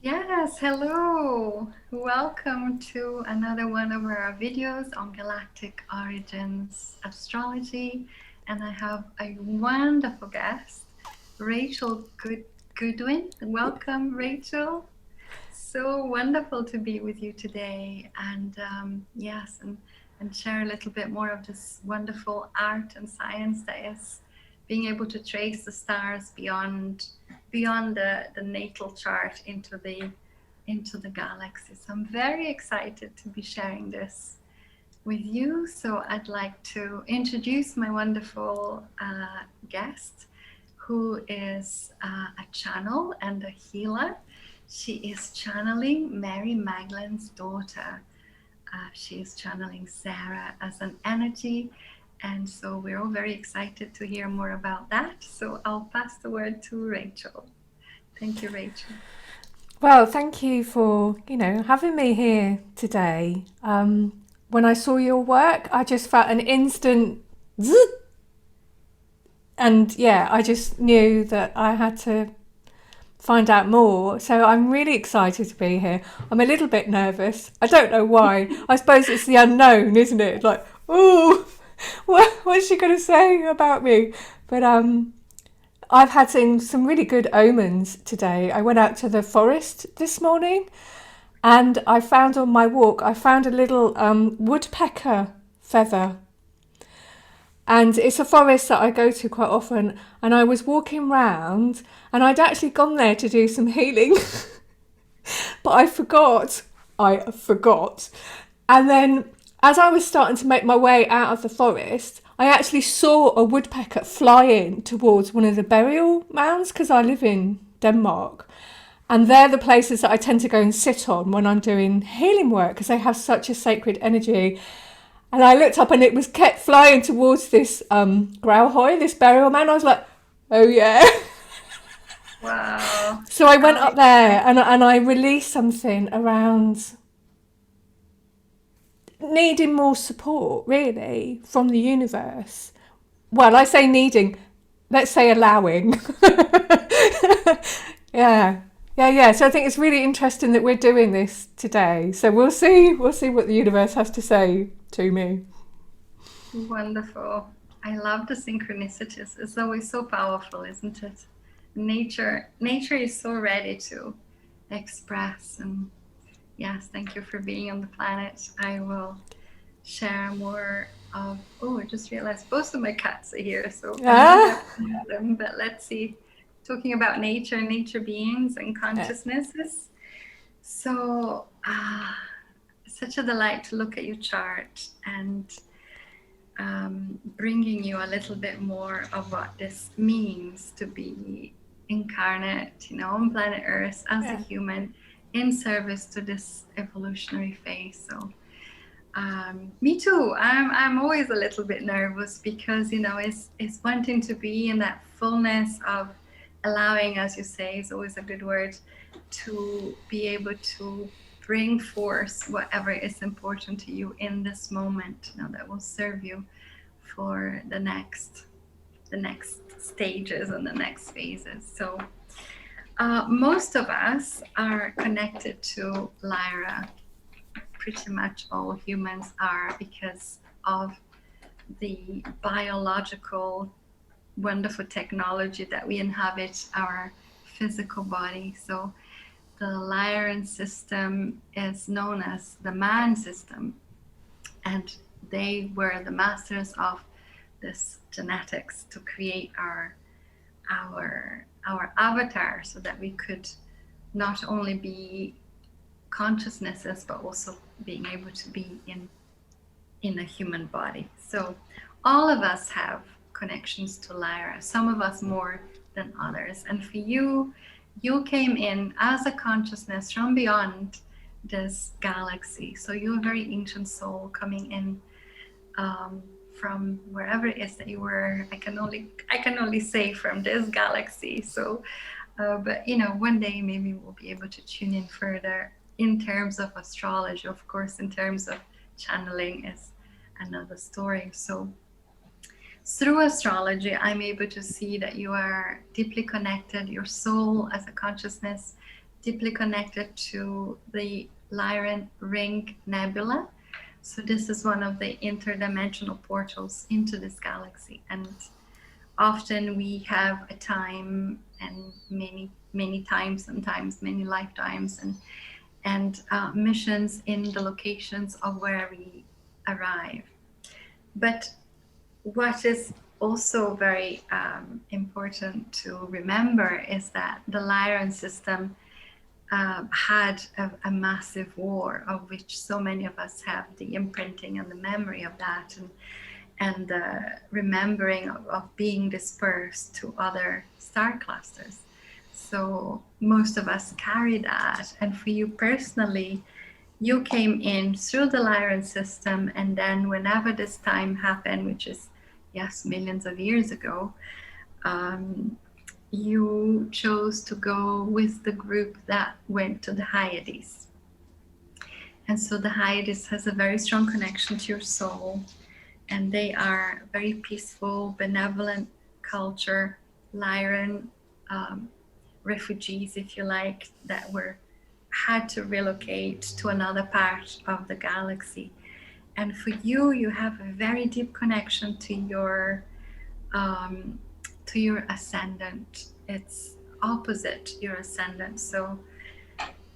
Yes, hello. Welcome to another one of our videos on Galactic Origins Astrology. And I have a wonderful guest, Rachel Goodwin. Welcome, Rachel. So wonderful to be with you today. And yes, and share a little bit more of this wonderful art and science that is being able to trace the stars beyond the natal chart into the galaxy. So I'm very excited to be sharing this with you. So I'd like to introduce my wonderful guest, who is a channel and a healer. She is channeling Mary Magdalene's daughter. She is channeling Sarah as an energy. And so we're all very excited to hear more about that. So I'll pass the word to Rachel. Thank you, Rachel. Well, thank you for, having me here today. When I saw your work, I just felt an instant zzz, and yeah, I just knew that I had to find out more. So I'm really excited to be here. I'm a little bit nervous. I don't know why. I suppose it's the unknown, isn't it? Like, oh, what's she going to say about me? But I've had some really good omens today. I went out to the forest this morning and I found on my walk, I found a little woodpecker feather. And it's a forest that I go to quite often. And I was walking round and I'd actually gone there to do some healing. But I forgot. And then as I was starting to make my way out of the forest, I actually saw a woodpecker fly in towards one of the burial mounds because I live in Denmark. And they're the places that I tend to go and sit on when I'm doing healing work because they have such a sacred energy. And I looked up and it was kept flying towards this Grauhoi, this burial mound. I was like, oh yeah. Wow. So I went up there and I released something around needing more support, really, from the universe. Well, I say needing, let's say allowing. Yeah. Yeah. So I think it's really interesting that we're doing this today. So we'll see what the universe has to say to me. Wonderful. I love the synchronicities. It's always so powerful, isn't it? Nature is so ready to express. And yes, thank you for being on the planet. I will share more of, oh, I just realized both of my cats are here, so I might Ah, have to mute them, but let's see. Talking about nature beings and consciousnesses. So, such a delight to look at your chart and bringing you a little bit more of what this means to be incarnate, on planet Earth as a human in service to this evolutionary phase. So, me too. I'm always a little bit nervous because it's wanting to be in that fullness of allowing, as you say, is always a good word, to be able to bring forth whatever is important to you in this moment, that will serve you for the next stages and the next phases. So most of us are connected to Lyra. Pretty much all humans are, because of the biological wonderful technology that we inhabit our physical body. So the Lyran system is known as the man system, and they were the masters of this genetics to create our avatar, so that we could not only be consciousnesses but also being able to be in a human body. So all of us have connections to Lyra, some of us more than others. And for you, you came in as a consciousness from beyond this galaxy. So you're a very ancient soul coming in from wherever it is that you were. I can only say from this galaxy. So, but one day maybe we'll be able to tune in further in terms of astrology. Of course, in terms of channeling is another story. So through astrology, I'm able to see that you are deeply connected, your soul as a consciousness, deeply connected to the Lyran Ring Nebula. So this is one of the interdimensional portals into this galaxy, and often we have a time and many times, sometimes many lifetimes, and missions in the locations of where we arrive. But what is also very important to remember is that the Lyran system had a massive war, of which so many of us have the imprinting and the memory of that, and the remembering of being dispersed to other star clusters. So most of us carry that. And for you personally, you came in through the Lyran system, and then whenever this time happened, which is, yes, millions of years ago, you chose to go with the group that went to the Hyades. And so the Hyades has a very strong connection to your soul, and they are very peaceful, benevolent culture, Lyran refugees, if you like, that had to relocate to another part of the galaxy. And for you, you have a very deep connection to your ascendant. It's opposite your ascendant. So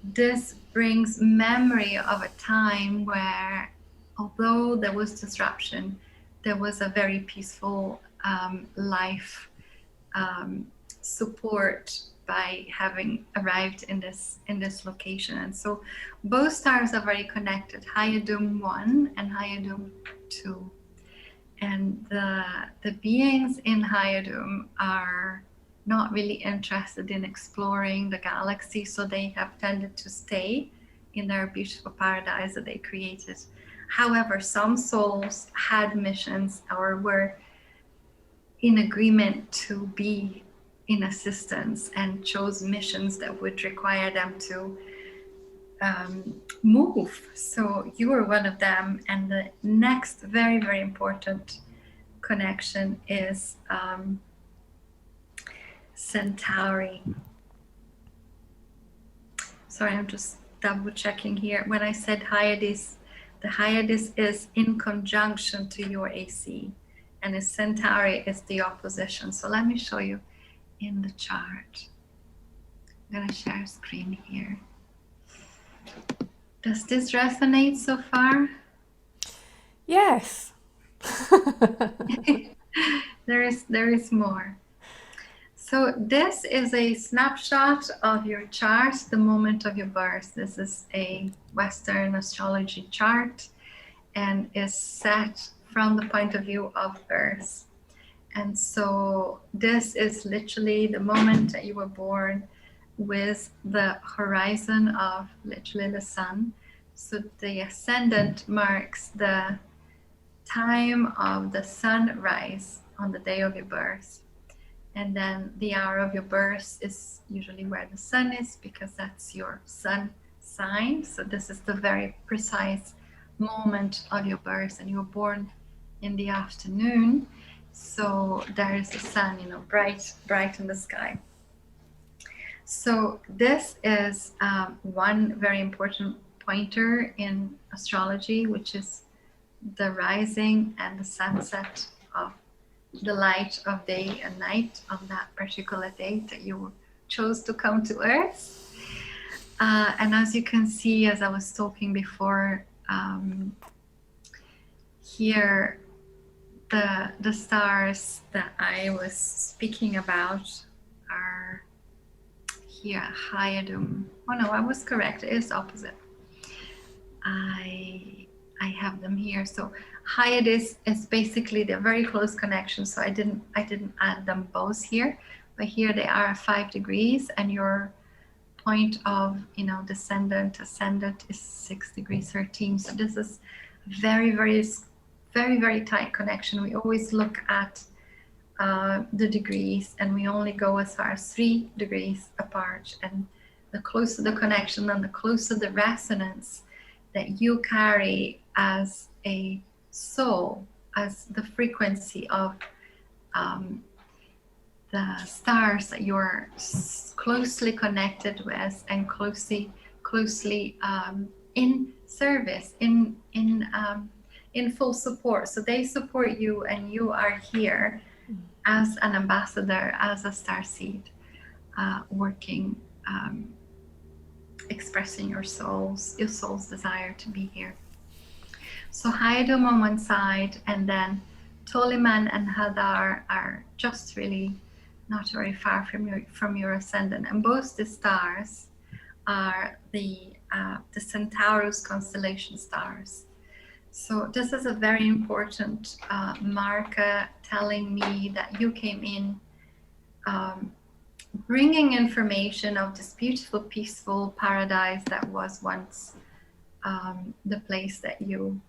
this brings memory of a time where, although there was disruption, there was a very peaceful life support by having arrived in this location. And so both stars are very connected, Hyadum 1 and Hyadum 2. And the beings in Hyadum are not really interested in exploring the galaxy, so they have tended to stay in their beautiful paradise that they created. However, some souls had missions or were in agreement to be in assistance and chose missions that would require them to move. So you were one of them. And the next very, very important connection is Centauri. Sorry, I'm just double checking here. When I said Hyades, the Hyades is in conjunction to your AC, and the Centauri is the opposition. So let me show you in the chart. I'm going to share screen here. Does this resonate so far? Yes. There is more. So this is a snapshot of your chart, the moment of your birth. This is a Western astrology chart and is set from the point of view of Earth. And so this is literally the moment that you were born, with the horizon of literally the sun. So the ascendant marks the time of the sunrise on the day of your birth. And then the hour of your birth is usually where the sun is, because that's your sun sign. So this is the very precise moment of your birth, and you were born in the afternoon. So there is the sun, bright in the sky. So this is one very important pointer in astrology, which is the rising and the sunset of the light of day and night on that particular day that you chose to come to Earth. And as you can see, as I was talking before, here the stars that I was speaking about are here, Hyadum. Oh no, I was correct. It is opposite. I have them here. So Hyades is basically the very close connection. So I didn't add them both here, but here they are 5 degrees, and your point of ascendant is 6 degrees 13. So this is very, very, very, very tight connection. We always look at the degrees, and we only go as far as 3 degrees apart. And the closer the connection and the closer the resonance that you carry as a soul, as the frequency of stars that you're closely connected with and closely in service, in full support. So they support you, and you are here as an ambassador, as a starseed, working, expressing your soul's desire to be here. So Haidum on one side, and then Toliman and Hadar are just really not very far from your ascendant, and both the stars are the Centaurus constellation stars. So this is a very important marker telling me that you came in bringing information of this beautiful, peaceful paradise that was once the place that you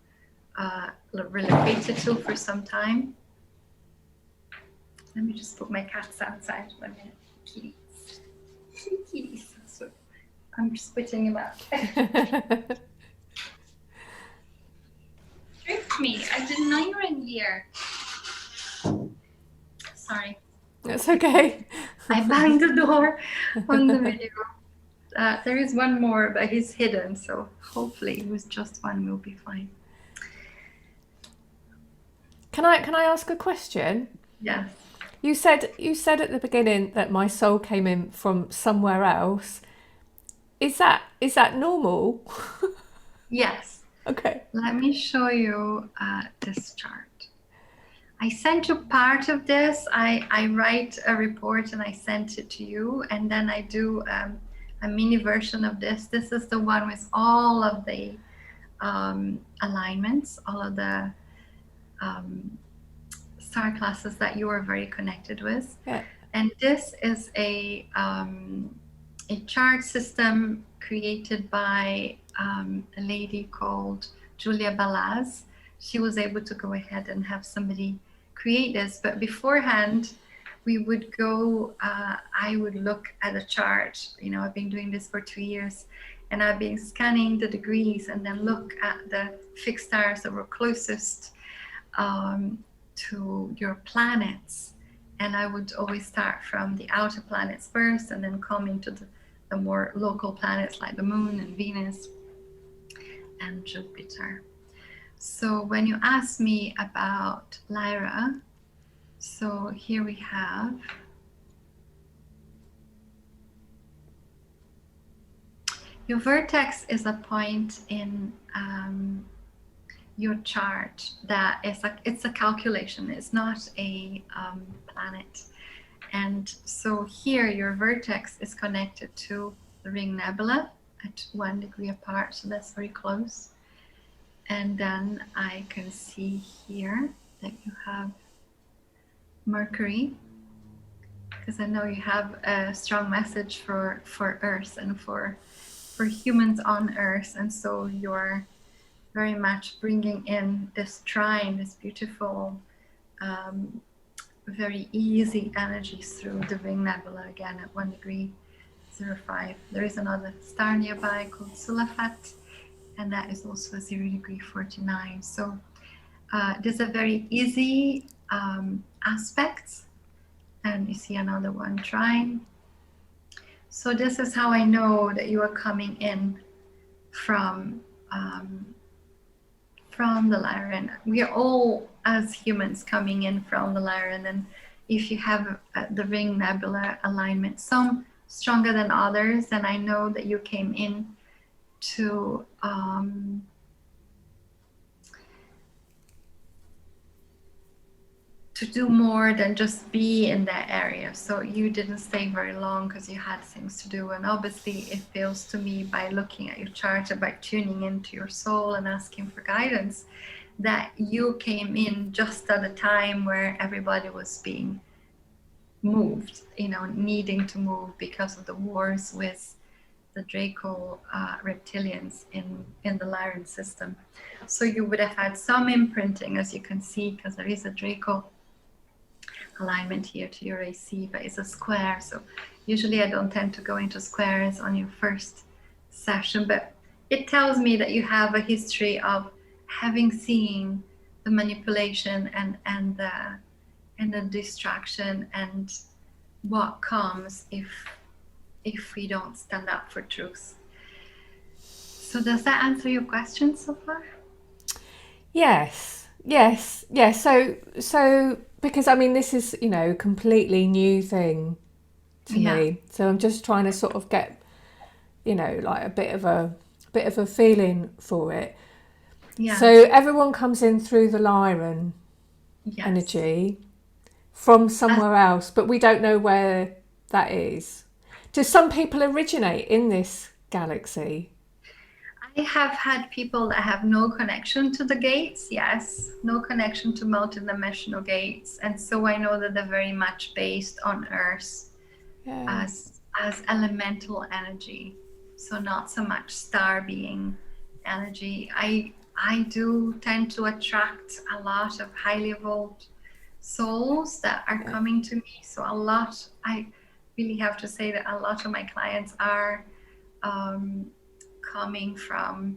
relocated to for some time. Let me just put my cats outside 1 minute. Kitties. Kitties. So I'm just putting them out. Tricked me. I didn't know you were in here. Sorry. That's okay. I banged the door on the video. There is one more, but he's hidden, so hopefully it was just one. We'll be fine. Can I ask a question? Yes. You said at the beginning that my soul came in from somewhere else. Is that normal? Yes. Okay. Let me show you this chart. I sent you part of this. I write a report and I sent it to you, and then I do a mini version of this. This is the one with all of the alignments, all of the star classes that you are very connected with. Yeah. And this is a chart system created by a lady called Julia Balaz. She was able to go ahead and have somebody create this, but beforehand we would go, I would look at a chart. I've been doing this for 2 years, and I've been scanning the degrees and then look at the fixed stars that were closest to your planets. And I would always start from the outer planets first and then come into the more local planets like the moon and Venus and Jupiter. So when you ask me about Lyra, so here we have your vertex is a point in your chart that it's a calculation. It's not a planet. And so here your vertex is connected to the ring nebula at 1 degree apart, so that's very close. And then I can see here that you have Mercury, because I know you have a strong message for Earth and for humans on Earth, and so you're very much bringing in this trine, this beautiful, very easy energies through the ring nebula again at 1 degree 05. There is another star nearby called Sulafat, and that is also a 0 degree 49. So there's a very easy aspects, and you see another one trine. So this is how I know that you are coming in from the Lyran. We are all, as humans, coming in from the Lyran, and if you have the ring nebula alignment, some stronger than others, and I know that you came in to do more than just be in that area. So you didn't stay very long because you had things to do, and obviously it feels to me, by looking at your chart and by tuning into your soul and asking for guidance, that you came in just at a time where everybody was being moved, needing to move because of the wars with the Draco reptilians in the Lyran system. So you would have had some imprinting, as you can see, because there is a Draco alignment here to your AC, but it's a square. So usually I don't tend to go into squares on your first session, but it tells me that you have a history of having seen the manipulation and the distraction and what comes if we don't stand up for truth. So does that answer your question so far? Yes, yes, yes. So because I mean, this is, you know, completely new thing to Yeah. me. So I'm just trying to sort of get, you know, like a bit of a feeling for it. Yeah. So everyone comes in through the Lyran Yes. energy from As somewhere else, but we don't know where that is. Do some people originate in this galaxy? I have had people that have no connection to the gates, yes, no connection to multidimensional gates, and so I know that they're very much based on Earth Yeah. as elemental energy, so not so much star being energy. I do tend to attract a lot of highly evolved souls that are Yeah. coming to me. So a lot, I really have to say that a lot of my clients are um, coming from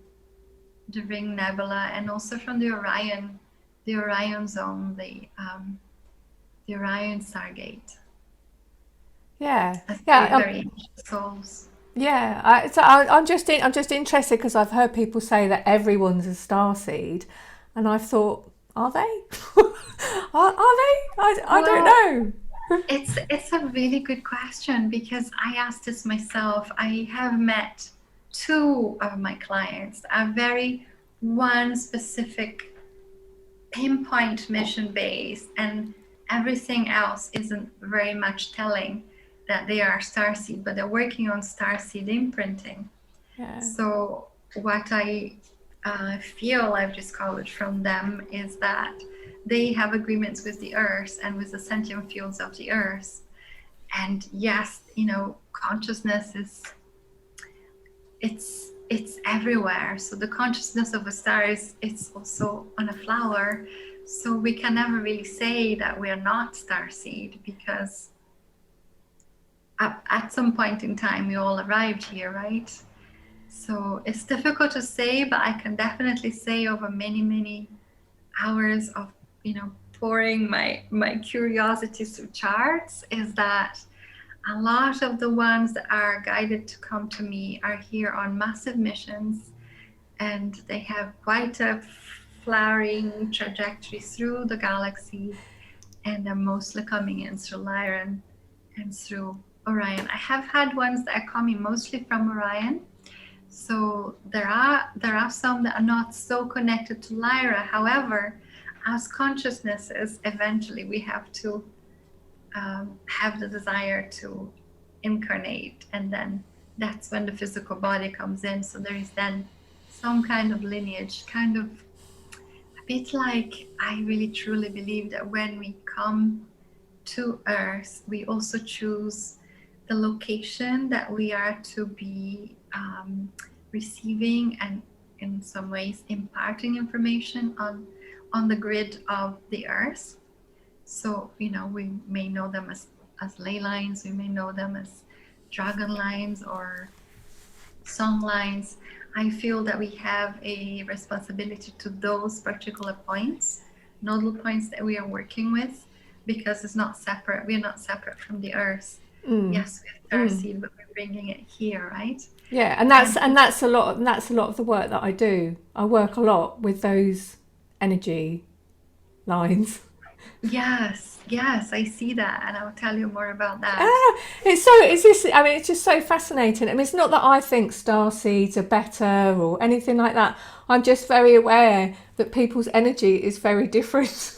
the Ring Nebula and also from the Orion zone, the Orion Stargate, Yeah. as Yeah. very, very ancient souls. Yeah, I'm just interested because I've heard people say that everyone's a starseed, and I thought, are they? Are they? I don't Well, know. it's a really good question because I asked this myself. I have met two of my clients that are very one specific pinpoint mission based, and everything else isn't very much telling that they are starseed, but they're working on starseed imprinting. Yeah, So what I feel I've discovered from them is that they have agreements with the earth and with the sentient fields of the earth. And yes, you know, consciousness is it's everywhere. So the consciousness of a star is it's also on a flower. So we can never really say that we are not starseed because at some point in time we all arrived here, right? So it's difficult to say, but I can definitely say over many, many hours of, you know, pouring my curiosity through charts is that a lot of the ones that are guided to come to me are here on massive missions, and they have quite a flowering trajectory through the galaxy, and they're mostly coming in through Lyran and through Orion. I have had ones that are coming mostly from Orion. So there are some that are not so connected to Lyra. However, as consciousnesses, eventually we have to have the desire to incarnate, and then that's when the physical body comes in. So there is then some kind of lineage, kind of a bit like I really truly believe that when we come to Earth, we also choose the location that we are to be receiving and in some ways imparting information on the grid of the Earth. So, you know, we may know them as ley lines, we may know them as dragon lines or song lines. I feel that we have a responsibility to those particular points, nodal points that we are working with, because it's not separate. We're not separate from the earth. Yes, we have starseed, but we're bringing it here, right? yeah, And and that's a lot. And that's a lot of the work that I do. I work a lot with those energy lines. yes, yes, I see that, and I'll tell you more about that. Ah, it's this. I mean, it's just so fascinating. I mean, it's not that I think star seeds are better or anything like that. I'm just very aware that people's energy is very different.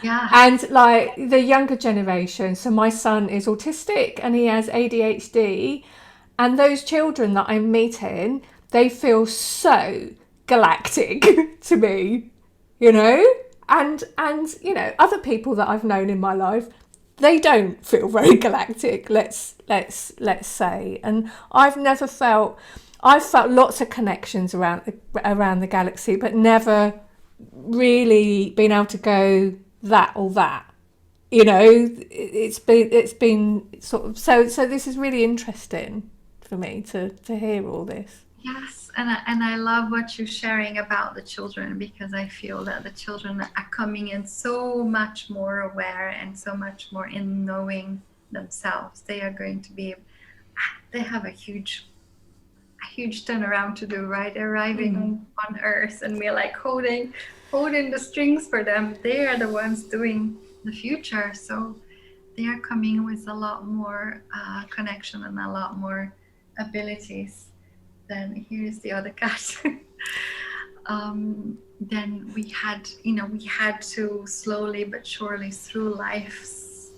Yes, And like the younger generation, so my son is autistic and he has ADHD, and those children that I'm meeting, they feel so galactic to me, you know? And you know, other people that I've known in my life, they don't feel very galactic, let's say. And I've felt lots of connections around the galaxy, but never really been able to go that or that. You know, it's been sort of so this is really interesting for me to hear all this. yes, and I love what you're sharing about the children, because I feel that the children are coming in so much more aware and so much more in knowing themselves. They are going to be, they have a huge turnaround to do, right? Arriving on Earth, and we're like holding the strings for them. They are the ones doing the future, so they are coming with a lot more connection and a lot more abilities. Then here's the other cat. Then we had to slowly but surely through life's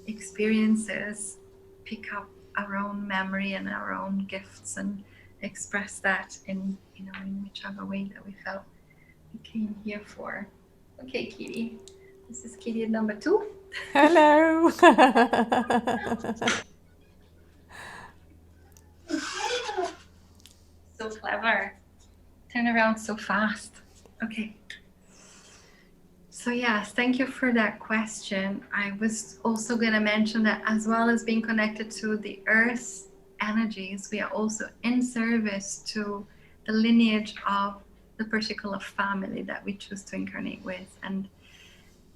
experiences pick up our own memory and our own gifts and express that in whichever way that we felt we came here for. Okay, Kitty. This is Kitty number 2. Hello. So clever. Turn around so fast. Okay. So yes, thank you for that question. I was also going to mention that as well as being connected to the Earth's energies, we are also in service to the lineage of the particular family that we choose to incarnate with. And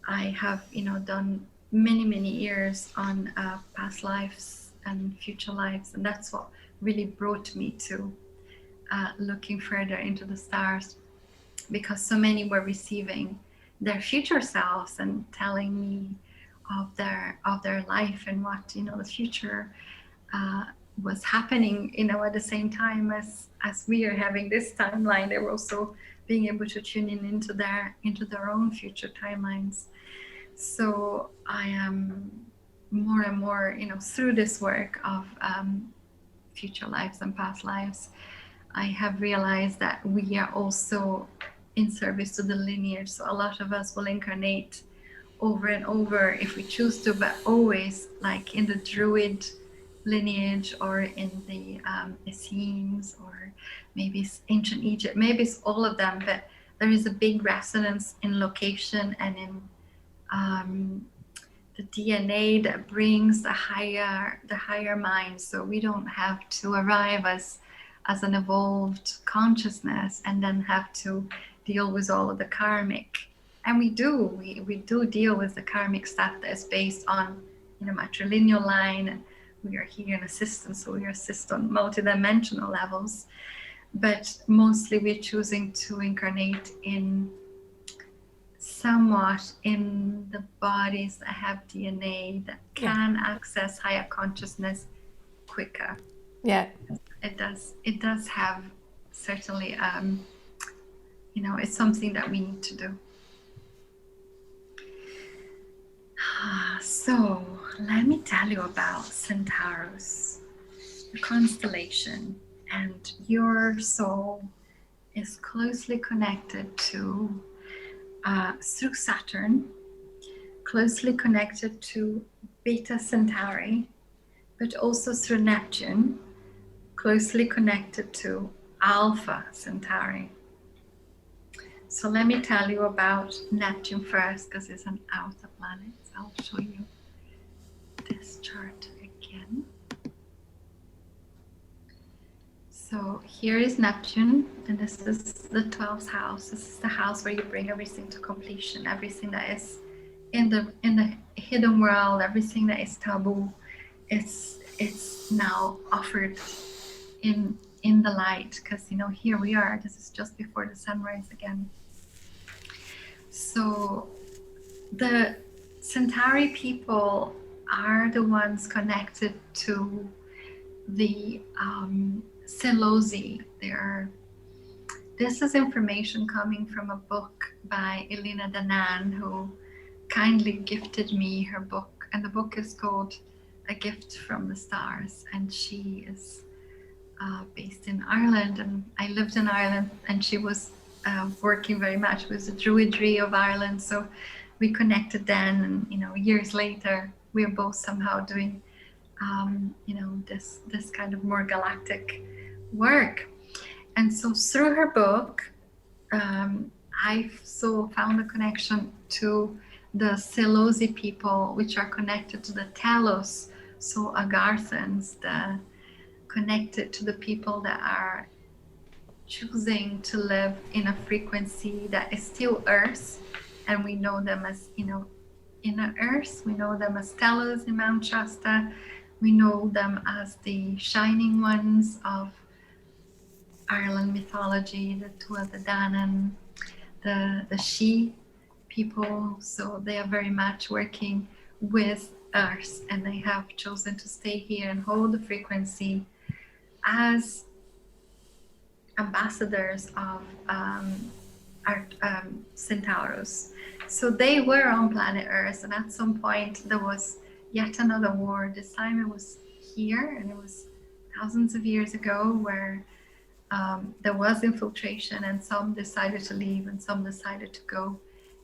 I have, done many years on past lives and future lives, and that's what really brought me to looking further into the stars, because so many were receiving their future selves and telling me of their life and what the future was happening at the same time as we are having this timeline. They were also being able to tune in into their own future timelines. So I am more and more through this work of future lives and past lives, I have realized that we are also in service to the lineage. So a lot of us will incarnate over and over if we choose to, but always like in the Druid lineage or in the Essenes or maybe it's ancient Egypt, maybe it's all of them, but there is a big resonance in location and in the DNA that brings the higher mind. So we don't have to arrive as an evolved consciousness and then have to deal with all of the karmic. And we do deal with the karmic stuff that is based on matrilineal line, and we are here in assistance, so we assist on multidimensional levels. But mostly we're choosing to incarnate in somewhat in the bodies that have DNA that can access higher consciousness quicker. Yeah. It does have certainly it's something that we need to do. So let me tell you about Centaurus, the constellation, and your soul is closely connected to through Saturn, closely connected to Beta Centauri, but also through Neptune, closely connected to Alpha Centauri. So let me tell you about Neptune first, because it's an outer planet. I'll show you this chart again. So here is Neptune, and this is the 12th house. This is the house where you bring everything to completion, everything that is in the hidden world, everything that is taboo. It's now offered in the light, because here we are. This is just before the sunrise again. So the Centauri people are the ones connected to the Seleuci. This is information coming from a book by Elena Danaan, who kindly gifted me her book, and the book is called A Gift from the Stars, and she is based in Ireland, and I lived in Ireland, and she was working very much with the Druidry of Ireland, so we connected then, and years later we're both somehow doing this kind of more galactic work. And so through her book, I found a connection to the Seleuci people, which are connected to the Telos, so Agarthans, connected to the people that are choosing to live in a frequency that is still Earth, and we know them as inner Earth. We know them as Stellars in Mount Shasta. We know them as the shining ones of Ireland mythology, the Tuatha Danann, the She people. So they are very much working with Earth, and they have chosen to stay here and hold the frequency as ambassadors of Centaurus. So they were on planet Earth, and at some point there was yet another war. This time it was here, and it was thousands of years ago, where there was infiltration, and some decided to leave and some decided to go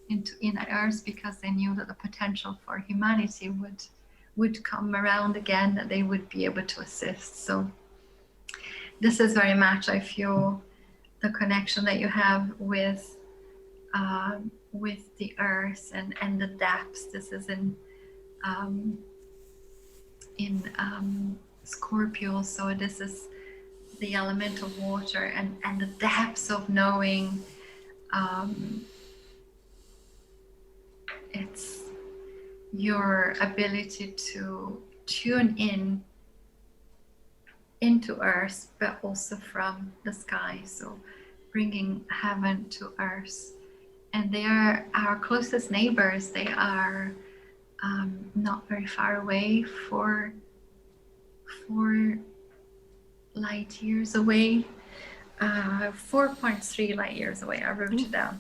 into inner Earth because they knew that the potential for humanity would come around again, that they would be able to assist. So this is very much, I feel, the connection that you have with the Earth and the depths. This is in Scorpio, so this is the element of water and the depths of knowing. It's your ability to tune in into Earth, but also from the sky. So bringing heaven to Earth. And they are our closest neighbors. They are not very far away, 4 light years away, 4.3 light years away. I wrote it down.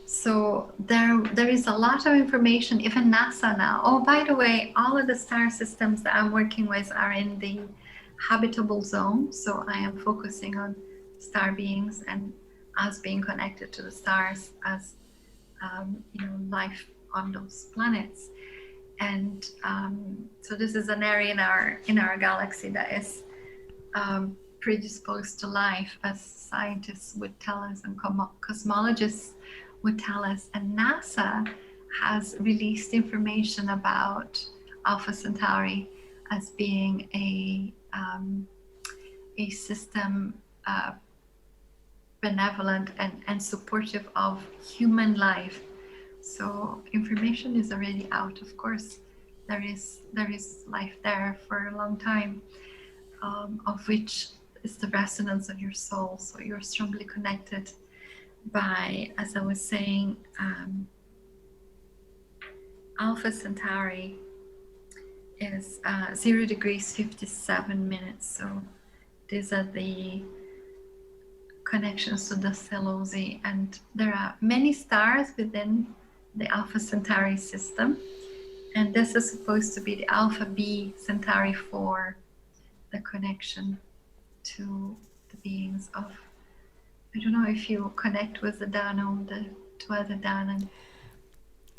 So there is a lot of information, even NASA now. Oh, by the way, all of the star systems that I'm working with are in the habitable zone. So I am focusing on star beings and us being connected to the stars as life on those planets. And so this is an area in our galaxy that is predisposed to life, as scientists would tell us and cosmologists would tell us. And NASA has released information about Alpha Centauri as being a system benevolent and supportive of human life. So information is already out. Of course, there is life there for a long time, of which is the resonance of your soul. So you're strongly connected by, as I was saying, Alpha Centauri is 0 degrees 57 minutes. So these are the connections to the Seleuci, and there are many stars within the Alpha Centauri system, and this is supposed to be the Alpha B Centauri 4, the connection to the beings of, I don't know if you connect with the Danaan, the Tuatha Danann.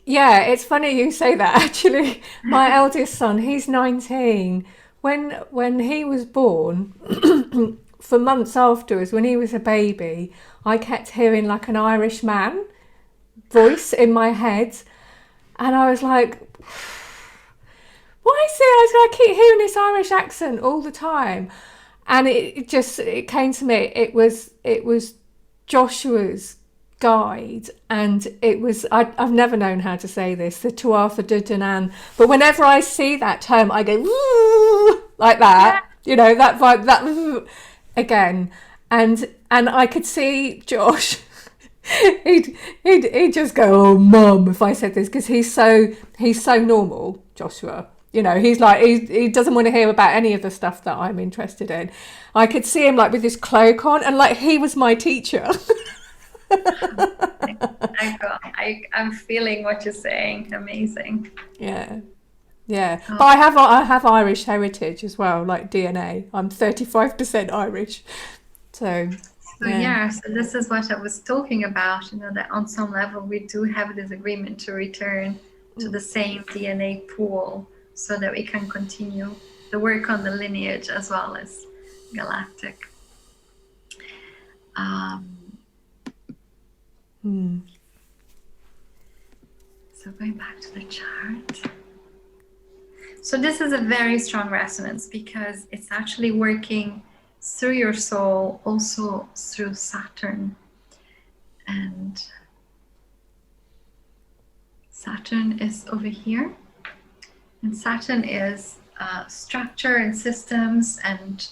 Yeah, it's funny you say that, actually. My eldest son, he's 19. When he was born, for months afterwards, when he was a baby, I kept hearing like an Irish man voice in my head, and I was like, why is it I keep hearing this Irish accent all the time? And it came to me, it was Joshua's guide, and it was, I've never known how to say this, the Tuatha De Danann, but whenever I see that term I go woo, like that, that vibe, that again, and I could see Josh he'd just go, oh mum, if I said this, because he's so normal, Joshua. He's like, he doesn't want to hear about any of the stuff that I'm interested in. I could see him like with his cloak on, and like he was my teacher. I'm feeling what you're saying. Amazing. Yeah. But I have Irish heritage as well, like DNA. I'm 35% Irish. So so this is what I was talking about, that on some level we do have this agreement to return to the same DNA pool, so that we can continue the work on the lineage as well as galactic. So going back to the chart. So this is a very strong resonance, because it's actually working through your soul, also through Saturn. And Saturn is over here. And Saturn is structure and systems and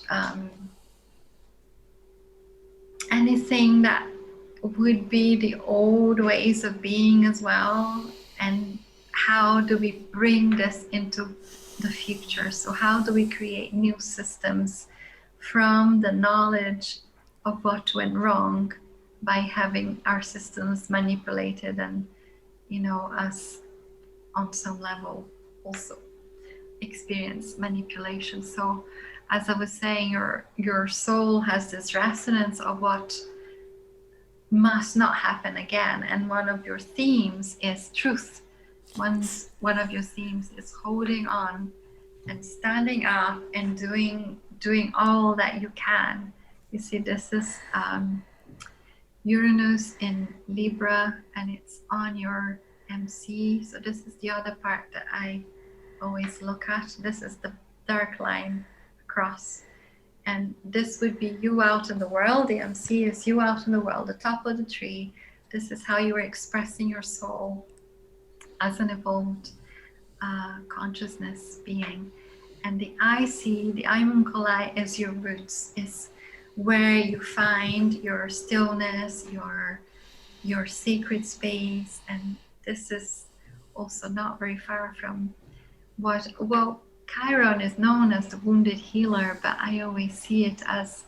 anything that would be the old ways of being as well. And how do we bring this into the future? So how do we create new systems from the knowledge of what went wrong by having our systems manipulated and, you know, us on some level also experience manipulation. So as I was saying, your soul has this resonance of what must not happen again, and one of your themes is truth. One of your themes is holding on and standing up and doing all that you can. You see, this is Uranus in Libra, and it's on your MC. So this is the other part that I always look at. This is the dark line across, and this would be you out in the world. The MC is you out in the world, the top of the tree. This is how you are expressing your soul as an evolved consciousness being. And the IC, the Imunculi, is your roots, is where you find your stillness, your sacred space. And this is also not very far from what, well, Chiron is known as the wounded healer, but I always see it as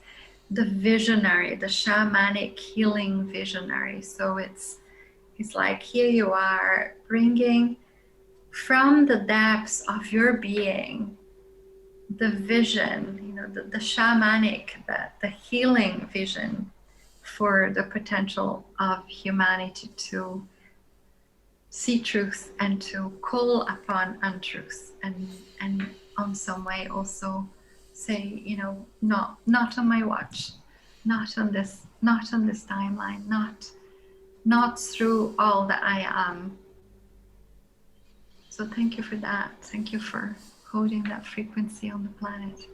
the visionary, the shamanic healing visionary. So it's like, here you are bringing from the depths of your being the vision, you know, the shamanic, the healing vision for the potential of humanity to see truth and to call upon untruth, and on some way also say, you know, not on my watch, not on this timeline, not through all that I am. So thank you for that. Thank you for holding that frequency on the planet.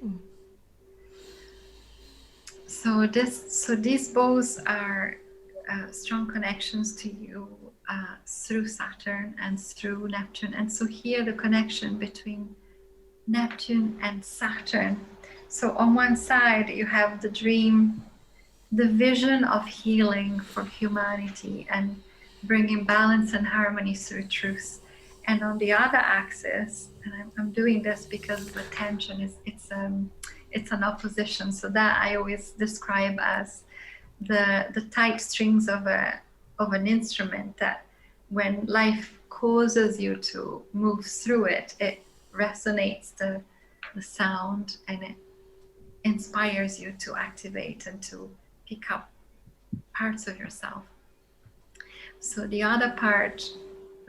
So these both are strong connections to you through Saturn and through Neptune. And so here the connection between Neptune and Saturn. So on one side you have the dream, the vision of healing for humanity and bringing balance and harmony through truth. And on the other axis, and I'm doing this because the tension is it's an opposition. So that I always describe as the tight strings of an instrument, that when life causes you to move through it, it resonates the sound, and it inspires you to activate and to pick up parts of yourself. So the other part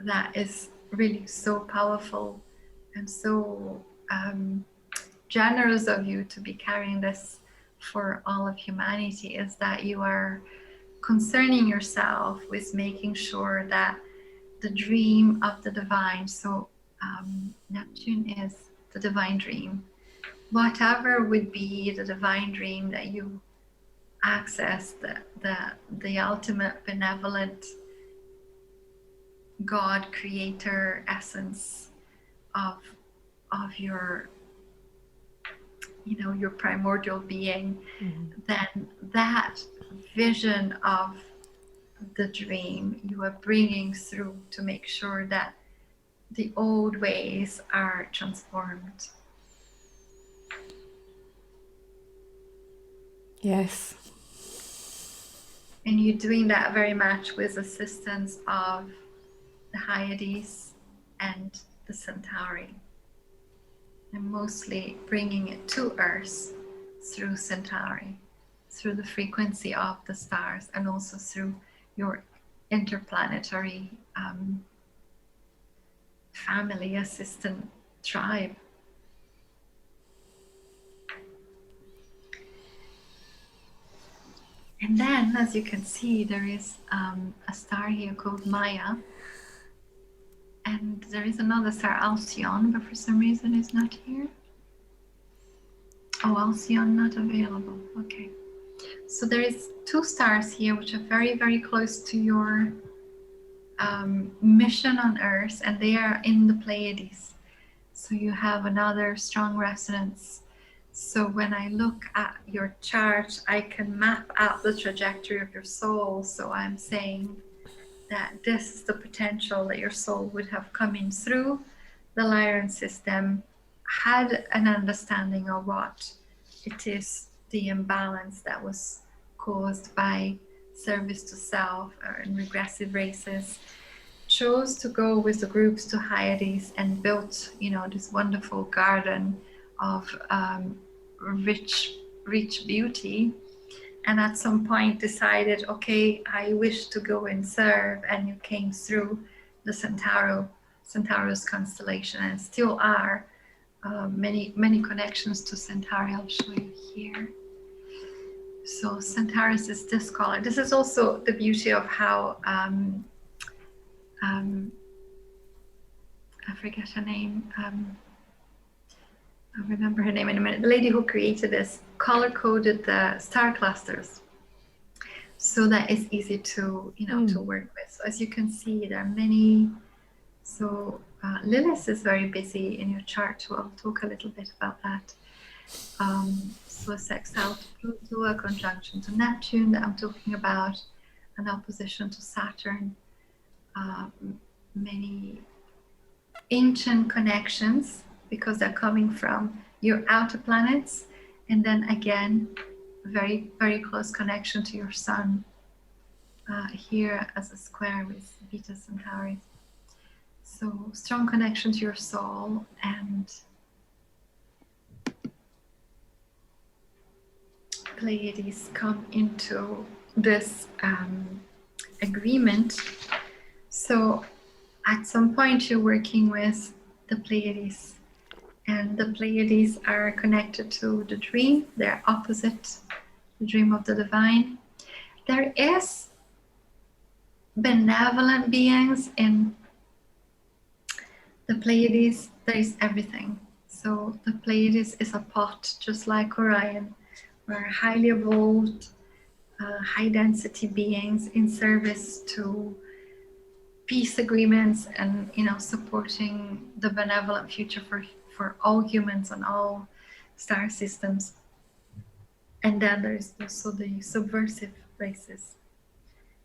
that is really so powerful and so generous of you to be carrying this for all of humanity is that you are concerning yourself with making sure that the dream of the divine, so Neptune is the divine dream, whatever would be the divine dream that you access, the ultimate benevolent God creator essence of your, you know, your primordial being, then that vision of the dream you are bringing through to make sure that the old ways are transformed. Yes. And you're doing that very much with assistance of the Hyades and the Centauri, and mostly bringing it to Earth through Centauri, through the frequency of the stars, and also through your interplanetary family assistant tribe. And then, as you can see, there is a star here called Maya, and there is another star, Alcyon, but for some reason it's not here. Oh, Alcyon not available. Okay. So there is two stars here which are very, very close to your mission on Earth, and they are in the Pleiades. So you have another strong resonance. So when I look at your chart, I can map out the trajectory of your soul. So I'm saying that this is the potential that your soul would have come in through the Lyran system, had an understanding of what it is, the imbalance that was caused by service to self and regressive races, chose to go with the groups to Hyades and built, this wonderful garden of rich beauty, and at some point decided, okay, I wish to go and serve, and you came through the Centaurus constellation, and still are many connections to Centauri. I'll show you here. So Centaurus is this color. This is also the beauty of how I forget her name. I'll remember her name in a minute. The lady who created this color-coded the star clusters, so that it's easy to to work with. So as you can see, there are many. So Lilith is very busy in your chart too. I'll talk a little bit about that. So a sextile to Pluto, a conjunction to Neptune that I'm talking about, an opposition to Saturn, many ancient connections, because they're coming from your outer planets, and then again, very, very close connection to your sun, here as a square with Beta Centauri. So strong connection to your soul, and Pleiades come into this agreement. So at some point you're working with the Pleiades, and the Pleiades are connected to the dream. They're opposite the dream of the divine. There is benevolent beings in the Pleiades. There is everything. So the Pleiades is a pot, just like Orion, where highly evolved, high density beings in service to peace agreements and supporting the benevolent future for all humans and all star systems. And then there's also the subversive races.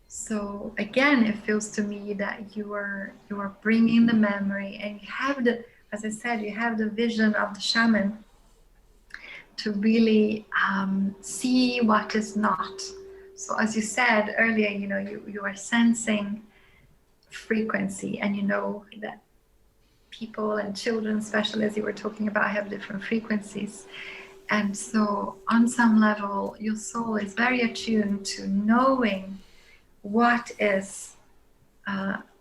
So again, it feels to me that you are bringing the memory, and you have the, as I said, you have the vision of the shaman to really see what is not. So as you said earlier, you are sensing frequency, and that people and children, especially as you were talking about, have different frequencies. And so on some level, your soul is very attuned to knowing what is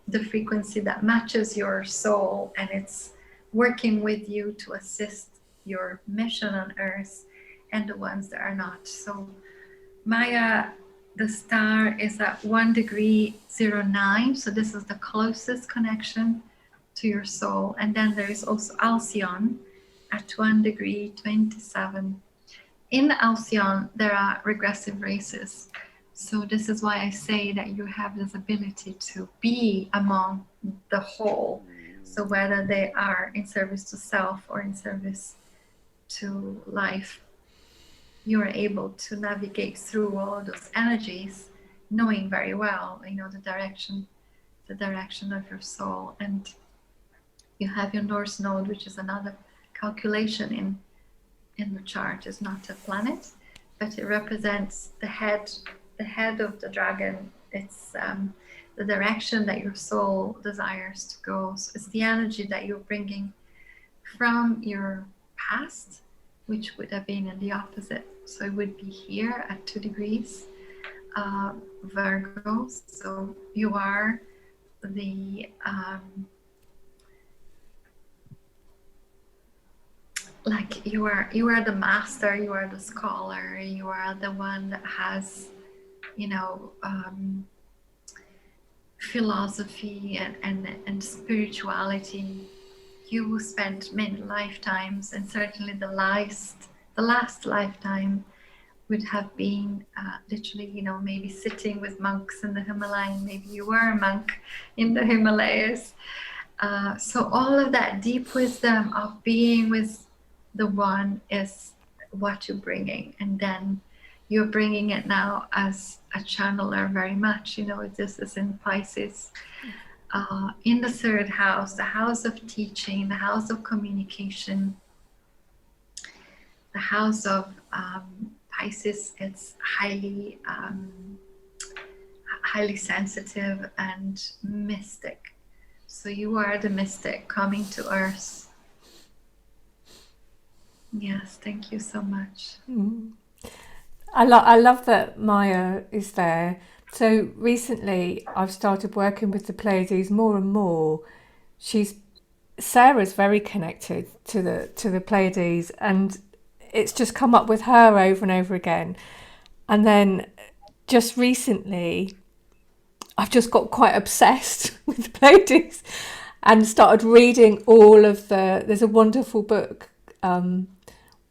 the frequency that matches your soul, and it's working with you to assist your mission on Earth and the ones that are not. So Maya, the star, is at 1 degree 09, so this is the closest connection to your soul. And then there is also Alcyon at 1 degree 27. In Alcyon, there are regressive races. So this is why I say that you have this ability to be among the whole. So whether they are in service to self or in service to life, you are able to navigate through all of those energies, knowing very well, the direction of your soul. And you have your North Node, which is another calculation in the chart. It's not a planet, but it represents the head of the dragon. It's the direction that your soul desires to go. So it's the energy that you're bringing from your past, which would have been in the opposite. So it would be here at 2 degrees Virgo. So you are the you are the master, you are the scholar, you are the one that has philosophy and spirituality. You spent many lifetimes, and certainly the last lifetime, would have been literally, maybe sitting with monks in the Himalayan. Maybe you were a monk in the Himalayas. So all of that deep wisdom of being with the one is what you're bringing. And then you're bringing it now as a channeler very much. This is in Pisces. In the third house, the house of teaching, the house of communication, the house of Pisces. It's highly sensitive and mystic. So you are the mystic coming to Earth. Yes, thank you so much. I love that Maya is there. So recently I've started working with the Pleiades more and more. Sarah's very connected to the Pleiades, and it's just come up with her over and over again. And then just recently I've just got quite obsessed with the Pleiades and started reading all of there's a wonderful book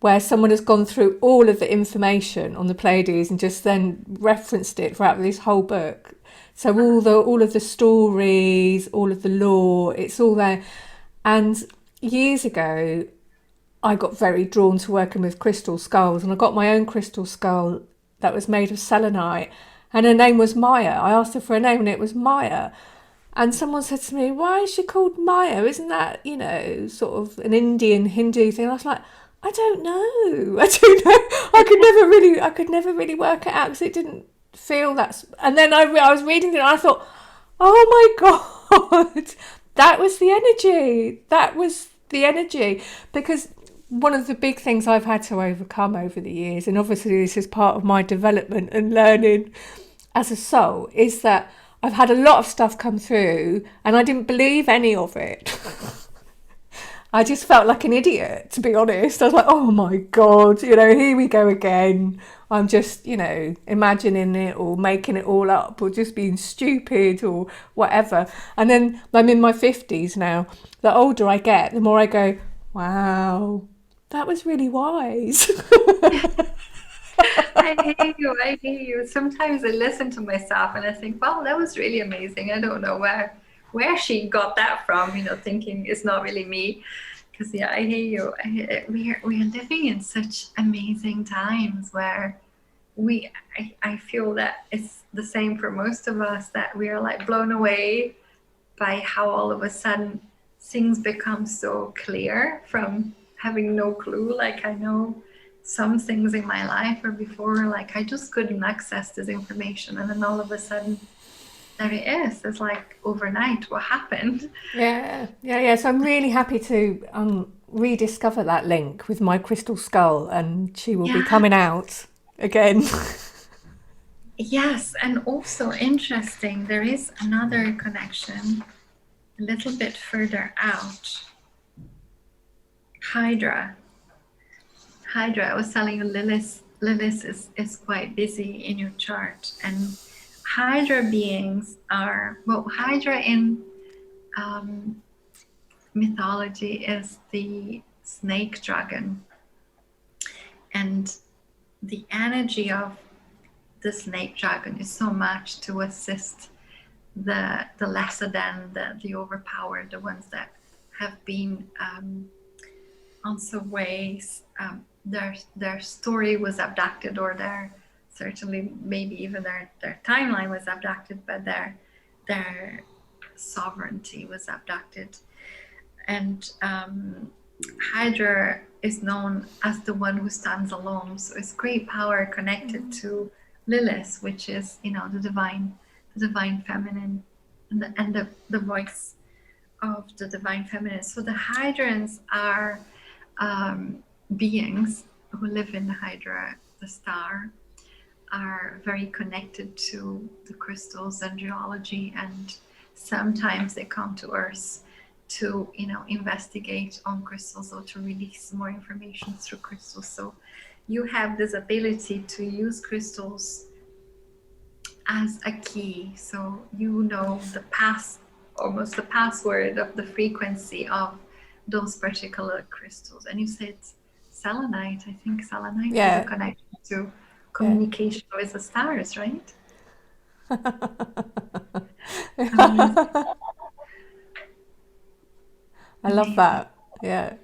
where someone has gone through all of the information on the Pleiades and just then referenced it throughout this whole book. So all of the stories, all of the lore, it's all there. And years ago, I got very drawn to working with crystal skulls, and I got my own crystal skull that was made of selenite, and her name was Maya. I asked her for a name and it was Maya. And someone said to me, why is she called Maya? Isn't that, sort of an Indian Hindu thing? And I was like, I don't know. I could never really work it out because it didn't feel that. And then I was reading it and I thought, oh my God, that was the energy. That was the energy. Because one of the big things I've had to overcome over the years, and obviously this is part of my development and learning as a soul, is that I've had a lot of stuff come through and I didn't believe any of it. I just felt like an idiot, to be honest. I was like, oh my God, here we go again. I'm just, imagining it or making it all up or just being stupid or whatever. And then I'm in my 50s now. The older I get, the more I go, wow, that was really wise. I hear you. Sometimes I listen to myself and I think, wow, that was really amazing. I don't know where she got that from, thinking it's not really me. Because I hear you. We are living in such amazing times where I feel that it's the same for most of us, that we are like blown away by how all of a sudden things become so clear from having no clue. Like I know some things in my life where before, like I just couldn't access this information, and then all of a sudden there it is. It's like overnight what happened. Yeah. So I'm really happy to rediscover that link with my crystal skull, and she will be coming out again. Yes, and also interesting, there is another connection a little bit further out. Hydra, I was telling you, Lilith is quite busy in your chart, and Hydra beings are, Hydra in mythology is the snake dragon, and the energy of the snake dragon is so much to assist the lesser than, the overpowered, the ones that have been on some ways their story was abducted, or certainly maybe even their timeline was abducted, but their sovereignty was abducted. And Hydra is known as the one who stands alone, so it's great power connected to Lilith, which is the divine feminine, and the voice of the divine feminine. So the Hydrans are beings who live in the Hydra, the star, are very connected to the crystals and geology, and sometimes they come to Earth to investigate on crystals or to release more information through crystals. So you have this ability to use crystals as a key, so almost the password of the frequency of those particular crystals. And you said selenite. I think selenite has a connection to communication with the stars, right? Amazing. I love Amazing. that. Yeah.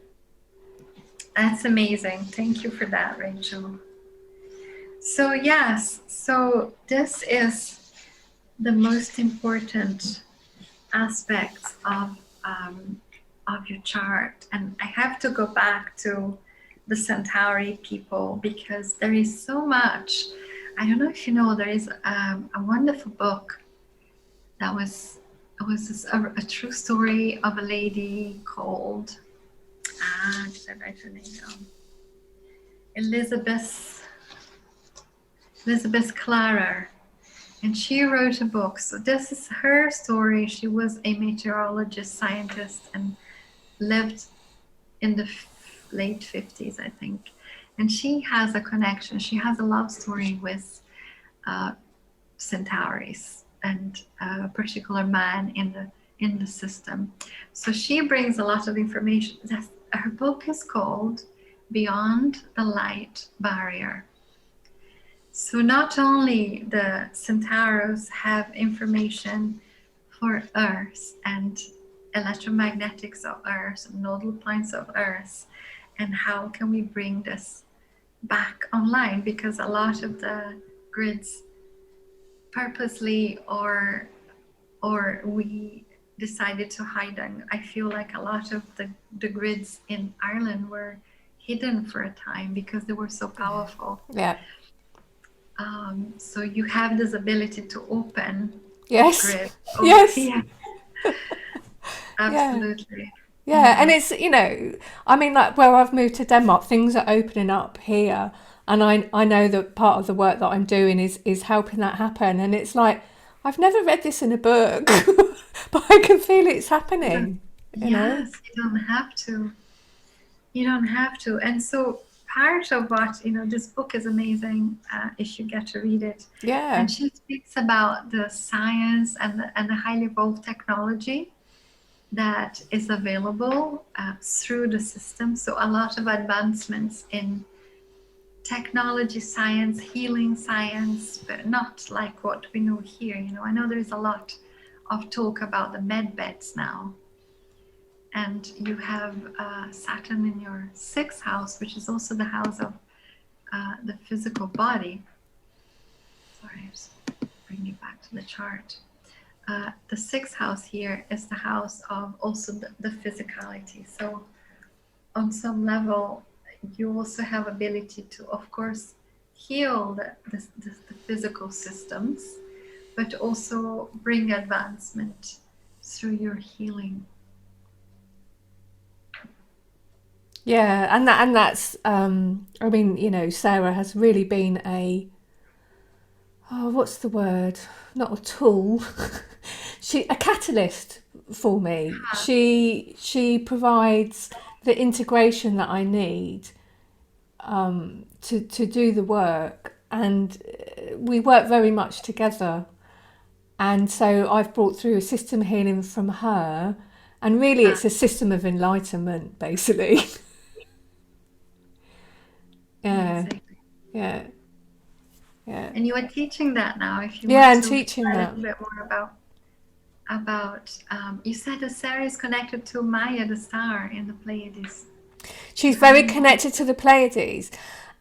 That's amazing. Thank you for that, Rachel. So yes, so this is the most important aspects of your chart, and I have to go back to the Centauri people because there is so much. I don't know if you know, there is a wonderful book that was a true story of a lady called did I write her name down? Elizabeth Clara, and she wrote a book. So this is her story. She was a meteorologist, scientist, and lived in the late 50s, I think. And she has a connection. She has a love story with Centaurus and a particular man in the system. So she brings a lot of information. Her book is called Beyond the Light Barrier. So not only the Centaurus have information for Earth and electromagnetics of Earth, nodal points of Earth, and how can we bring this back online, because a lot of the grids purposely or we decided to hide them. I feel like a lot of the grids in Ireland were hidden for a time because they were so powerful. Yeah. So you have this ability to open Yes. grid. Yes. Yeah. Absolutely. Yeah, and it's, you know, I mean, like where I've moved to Denmark, things are opening up here, and I know that part of the work that I'm doing is helping that happen. And it's like, I've never read this in a book, but I can feel it's happening. You know? Yes, you don't have to. You don't have to. And so part of what, you know, this book is amazing if you get to read it. Yeah. And she speaks about the science and the highly evolved technology that is available through the system. So a lot of advancements in technology, science, healing science, but not like what we know here. You know, I know there's a lot of talk about the med beds now. And you have Saturn in your 6th house, which is also the house of the physical body. Sorry, just bring you back to the chart. The 6th house here is the house of also the physicality. So on some level, you also have ability to, of course, heal the physical systems, but also bring advancement through your healing. Yeah, and that's I mean, you know, Sarah has really been a what's the word? Not a tool. A catalyst for me. She provides the integration that I need to do the work, and we work very much together. And so I've brought through a system healing from her, and really it's a system of enlightenment, basically. Yeah, yeah, yeah. And you are teaching that now. If you Yeah, want I'm to teaching a that. little bit more about you said that Sarah is connected to Maya, the star in the Pleiades. She's very connected to the Pleiades.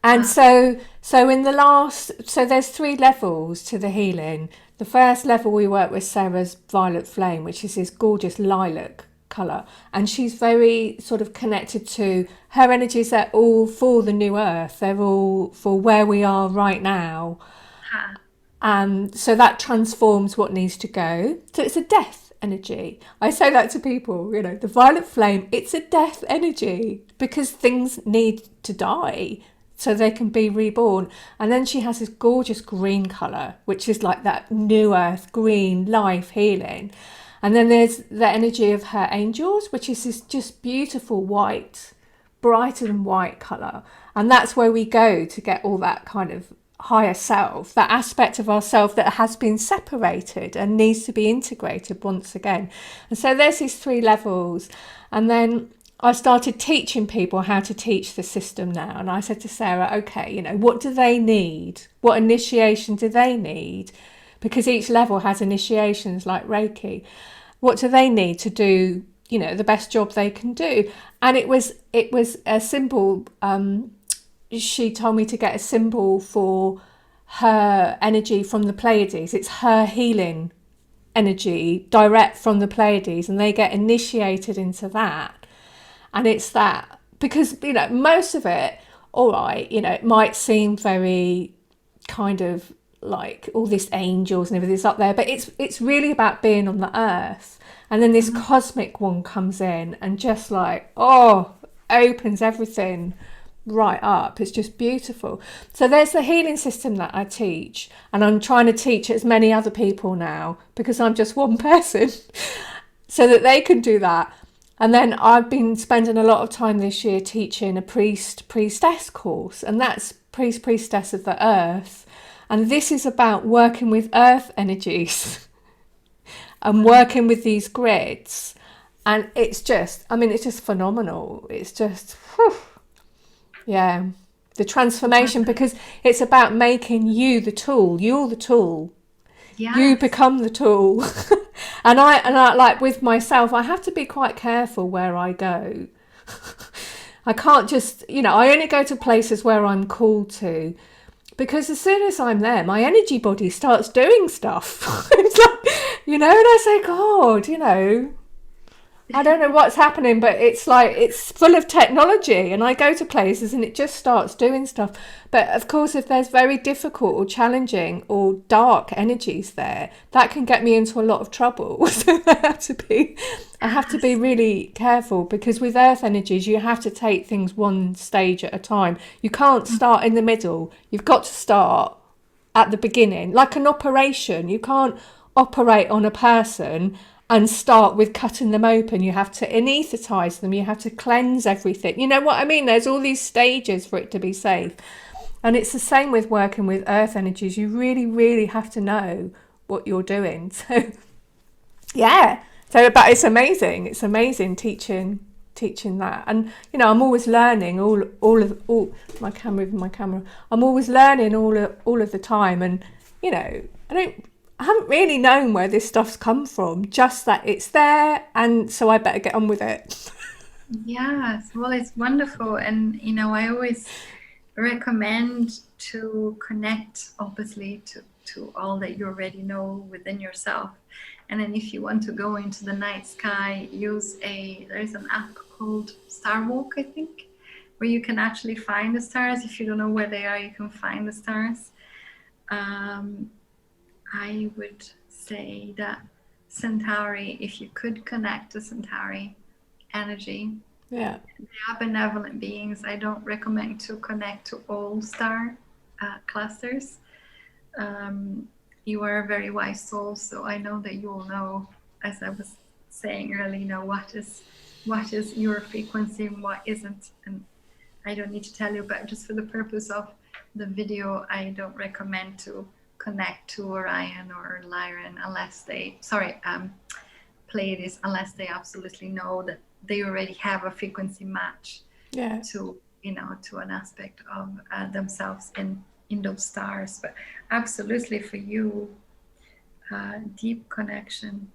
And so there's 3 levels to the healing. The first level we work with Sarah's violet flame, which is this gorgeous lilac colour, and she's very sort of connected to her energies. Are all for the new earth, they're all for where we are right now. So that transforms what needs to go. So it's a death energy. I say that to people, you know, the violet flame, it's a death energy because things need to die so they can be reborn. And then she has this gorgeous green colour, which is like that new earth, green, life, healing. And then there's the energy of her angels, which is this just beautiful white, brighter than white colour. And that's where we go to get all that kind of higher self, that aspect of ourself that has been separated and needs to be integrated once again. And so there's these 3 levels. And then I started teaching people how to teach the system now. And I said to Sarah, okay, you know, what do they need? What initiation do they need? Because each level has initiations like Reiki. What do they need to do, you know, the best job they can do? And it was a symbol. She told me to get a symbol for her energy from the Pleiades. It's her healing energy direct from the Pleiades, and they get initiated into that. And it's that, because, you know, most of it, all right, you know, it might seem very kind of like all this angels and everything's up there, but it's really about being on the earth. And then this cosmic one comes in and just like, oh, opens everything right up. It's just beautiful. So there's the healing system that I teach, and I'm trying to teach as many other people now because I'm just one person so that they can do that. And then I've been spending a lot of time this year teaching a priestess course, and that's priestess of the earth. And this is about working with earth energies and working with these grids. And it's just, I mean, it's just phenomenal. It's just, whew, yeah, the transformation, because it's about making you the tool. You're the tool. Yeah. You become the tool. and I like with myself, I have to be quite careful where I go. I can't just, you know, I only go to places where I'm called to, because as soon as I'm there, my energy body starts doing stuff. It's like, you know, and I say, God, you know, I don't know what's happening, but it's like it's full of technology, and I go to places and it just starts doing stuff. But of course, if there's very difficult or challenging or dark energies there, that can get me into a lot of trouble. So I have to be really careful, because with earth energies, you have to take things one stage at a time. You can't start in the middle. You've got to start at the beginning, like an operation. You can't operate on a person and start with cutting them open. You have to anaesthetize them. You have to cleanse everything. You know what I mean? There's all these stages for it to be safe. And it's the same with working with earth energies. You really, really have to know what you're doing. So, yeah. So, but it's amazing. It's amazing teaching that. And, you know, I'm always learning all my camera. I'm always learning all of the time. And, you know, I haven't really known where this stuff's come from, just that it's there, and so I better get on with it. Yes, well, it's wonderful. And, you know, I always recommend to connect, obviously, to all that you already know within yourself. And then if you want to go into the night sky, there's an app called Star Walk, I think, where you can actually find the stars. If you don't know where they are, you can find the stars. I would say that Centauri, if you could connect to Centauri energy, yeah, they are benevolent beings. I don't recommend to connect to all star clusters. You are a very wise soul, so I know that you will know, as I was saying earlier, you know, what is your frequency and what isn't. And I don't need to tell you, but just for the purpose of the video, I don't recommend to connect to Orion or Lyran Pleiades, unless they absolutely know that they already have a frequency match to, you know, to an aspect of themselves in those stars. But absolutely for you, deep connection.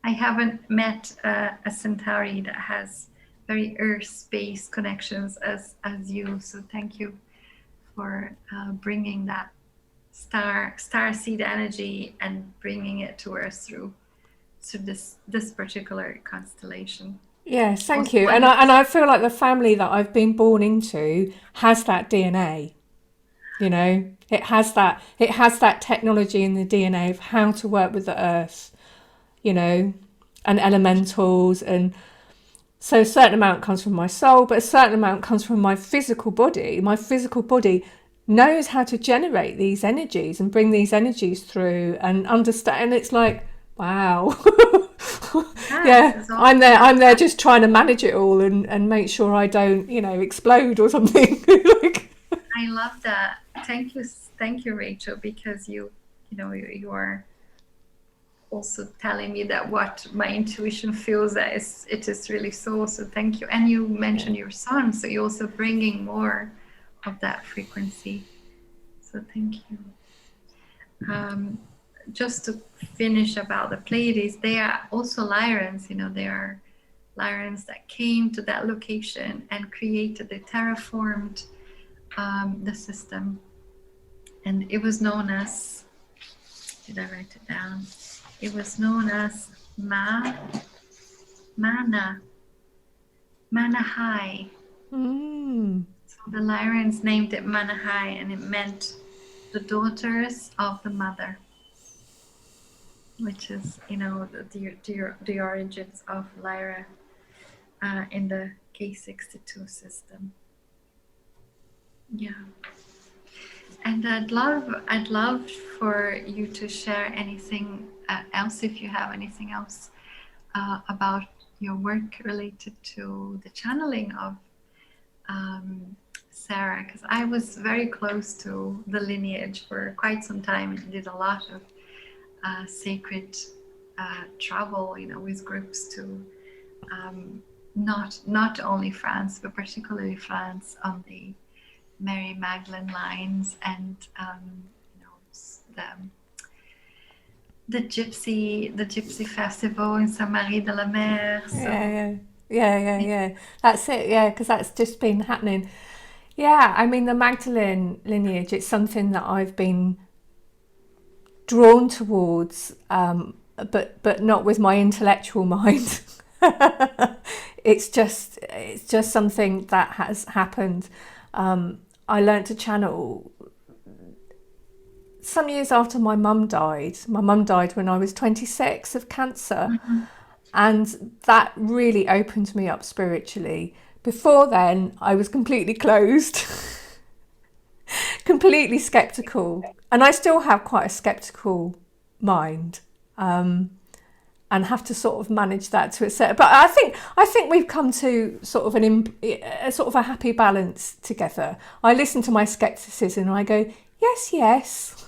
I haven't met a Centauri that has very earth space connections as you, so thank you for bringing that starseed energy and bringing it to us through this particular constellation. Yes, thank you. And I feel like the family that I've been born into has that DNA. You know, it has that technology in the DNA of how to work with the earth, you know, and elementals. And so a certain amount comes from my soul, but a certain amount comes from my physical body. My physical body knows how to generate these energies and bring these energies through and understand. And it's like, wow. Yeah, I'm there just trying to manage it all and make sure I don't, you know, explode or something. Like, I love that. Thank you, Rachel, because you know, also telling me that what my intuition feels that it is really so. So thank you. And you mentioned your son, so you're also bringing more of that frequency. So thank you. Just to finish about the Pleiades, they are also Lyrans. They are Lyrans that came to that location and created, they terraformed the system, and it was known as, did I write it down? It was known as Manahai. So the Lyrans named it Manahai, and it meant the daughters of the mother, which is, the origins of Lyra in the K62 system. Yeah. And I'd love for you to share anything else, if you have anything else about your work related to the channeling of Sarah, because I was very close to the lineage for quite some time and did a lot of sacred travel, with groups to not only France, but particularly France on the Mary Magdalene lines, and the gypsy festival in Saint Marie de la Mer. So. Yeah. That's it. Yeah, because that's just been happening. Yeah, I mean the Magdalene lineage. It's something that I've been drawn towards, but not with my intellectual mind. It's just something that has happened. I learned to channel some years after my mum died. My mum died when I was 26 of cancer. Mm-hmm. And that really opened me up spiritually. Before then, I was completely closed, completely skeptical. And I still have quite a skeptical mind, and have to sort of manage that to a certain. But I think we've come to sort of a happy balance together. I listen to my skepticism and I go, yes.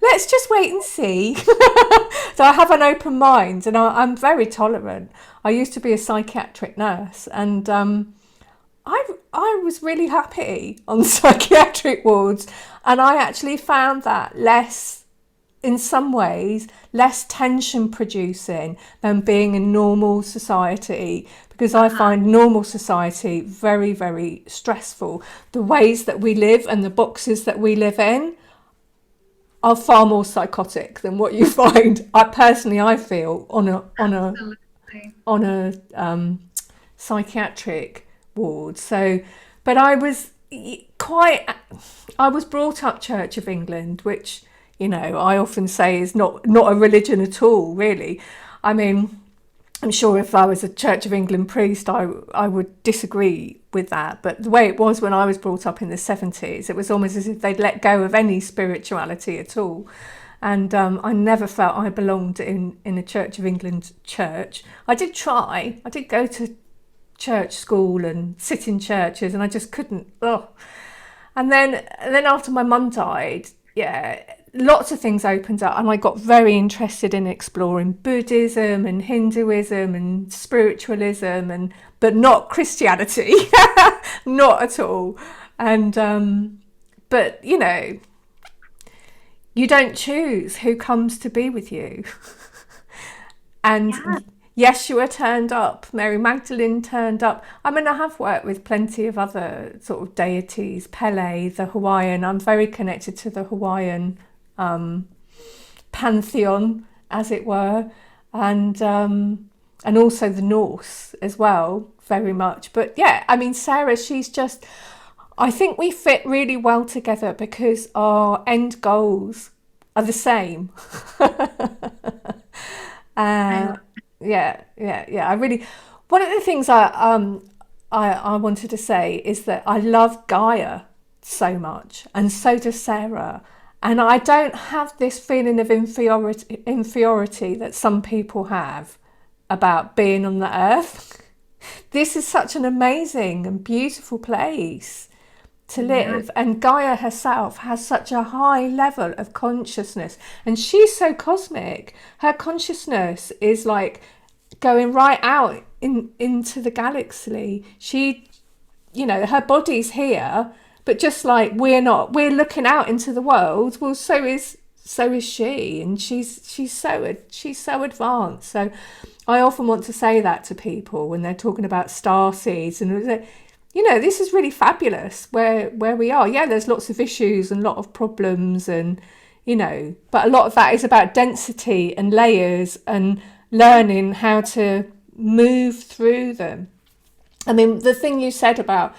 Let's just wait and see. So I have an open mind, and I'm very tolerant. I used to be a psychiatric nurse, and I was really happy on psychiatric wards, and I actually found that in some ways, less tension producing than being in normal society, because I find normal society very, very stressful. The ways that we live and the boxes that we live in are far more psychotic than what you find. I feel on a psychiatric ward. So, but I was brought up Church of England, which, I often say is not a religion at all, really. I mean, I'm sure if I was a Church of England priest, I would disagree with that. But the way it was when I was brought up in the 70s, it was almost as if they'd let go of any spirituality at all. And I never felt I belonged in a Church of England church. I did try. I did go to church school and sit in churches, and I just couldn't. Oh. And then after my mum died, lots of things opened up, and I got very interested in exploring Buddhism and Hinduism and spiritualism, but not Christianity, not at all. And but you don't choose who comes to be with you. And Yeshua turned up, Mary Magdalene turned up. I mean, I have worked with plenty of other sort of deities, Pele, the Hawaiian. I'm very connected to the Hawaiian pantheon, as it were, and also the Norse as well, very much. But yeah, I mean, Sarah, I think we fit really well together because our end goals are the same. Yeah. I really, one of the things I wanted to say is that I love Gaia so much, and so does Sarah. And I don't have this feeling of inferiority that some people have about being on the earth. This is such an amazing and beautiful place. to Yeah. live. And Gaia herself has such a high level of consciousness, and she's so cosmic. Her consciousness is like going right out into the galaxy. She, her body's here, but just like we're looking out into the world. Well, so is she, and she's so advanced. So I often want to say that to people when they're talking about star seeds, and this is really fabulous where we are. Yeah, there's lots of issues and a lot of problems, and but a lot of that is about density and layers and learning how to move through them. I mean, the thing you said about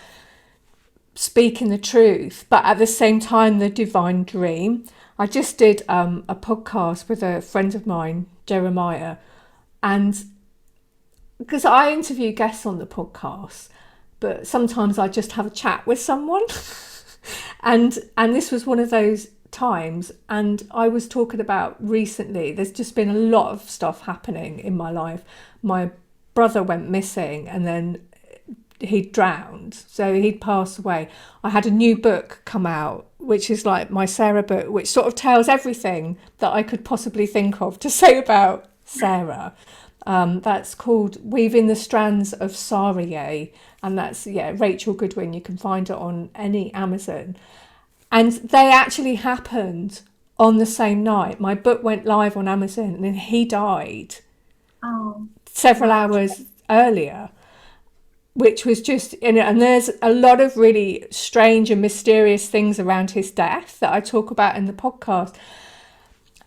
speaking the truth, but at the same time, the divine dream. I just did a podcast with a friend of mine, Jeremiah, and because I interview guests on the podcast, but sometimes I just have a chat with someone, and this was one of those times. And I was talking about recently, there's just been a lot of stuff happening in my life. My brother went missing, and then he'd drowned, so he'd passed away. I had a new book come out, which is like my Sarah book, which sort of tells everything that I could possibly think of to say about Sarah. That's called Weaving the Strands of Saria, and that's Rachel Goodwin. You can find it on any Amazon, and they actually happened on the same night. My book went live on Amazon, and then he died several hours earlier, which was just, and there's a lot of really strange and mysterious things around his death that I talk about in the podcast.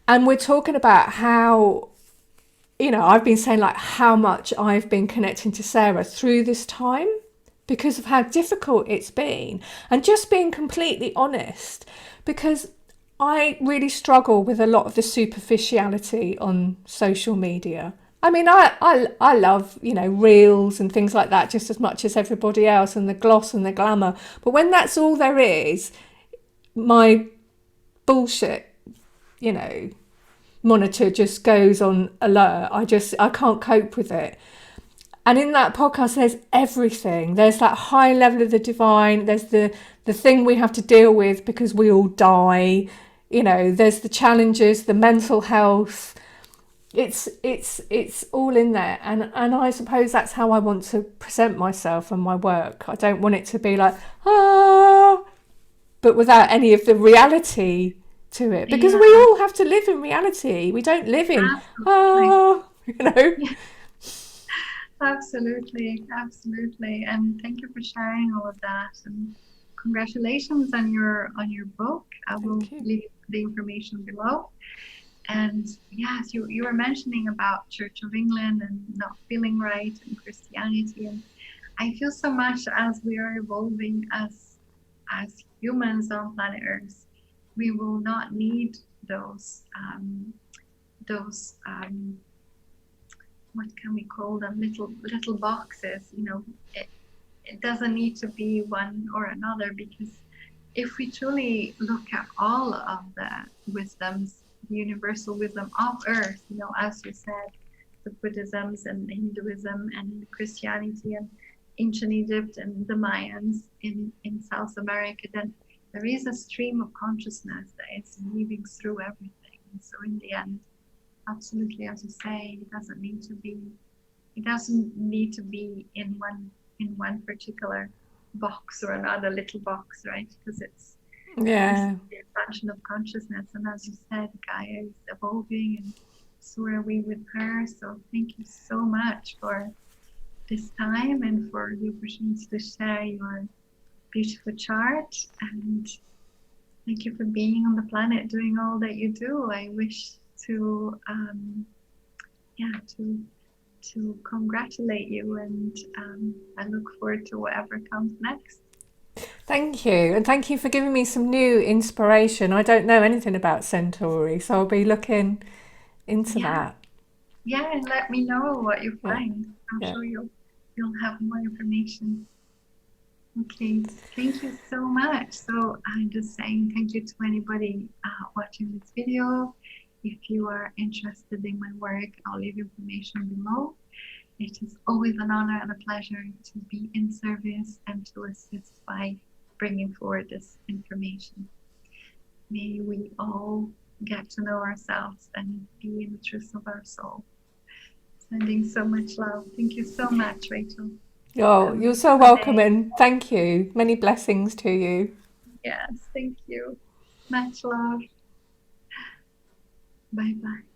And we're talking about how, I've been saying like how much I've been connecting to Sarah through this time because of how difficult it's been. And just being completely honest, because I really struggle with a lot of the superficiality on social media. I mean, I love, reels and things like that just as much as everybody else, and the gloss and the glamour. But when that's all there is, my bullshit, monitor just goes on alert. I can't cope with it. And in that podcast, there's everything. There's that high level of the divine. There's the thing we have to deal with because we all die. There's the challenges, the mental health. It's all in there, and I suppose that's how I want to present myself and my work. I don't want it to be like but without any of the reality to it, because we all have to live in reality. We don't live in Absolutely, and thank you for sharing all of that, and congratulations on your book. I will leave the information below. And yes, you were mentioning about Church of England and not feeling right, and Christianity, and I feel so much as we are evolving as humans on planet Earth, we will not need those what can we call them, little boxes. It doesn't need to be one or another, because if we truly look at all of the wisdoms, the universal wisdom of Earth, as you said, the Buddhisms and Hinduism and Christianity and ancient Egypt and the Mayans in South America, then there is a stream of consciousness that is weaving through everything. And so in the end, absolutely, as you say, it doesn't need to be in one particular box or another little box, right? Because it's the expansion of consciousness, and as you said, Gaia is evolving, and so are we with her. So thank you so much for this time and for the opportunity to share your beautiful chart, and thank you for being on the planet doing all that you do. I wish to congratulate you, and I look forward to whatever comes next. Thank you, and thank you for giving me some new inspiration. I don't know anything about Centauri, so I'll be looking into that. Yeah, and let me know what you find. I'm sure you'll have more information. Okay, thank you so much. So I'm just saying thank you to anybody watching this video. If you are interested in my work, I'll leave information below. It is always an honor and a pleasure to be in service and to assist by bringing forward this information. May we all get to know ourselves and be in the truth of our soul. Sending so much love. Thank you so much, Rachel. Oh, you're so welcome, and thank you. Many blessings to you. Yes, thank you. Much love. Bye bye.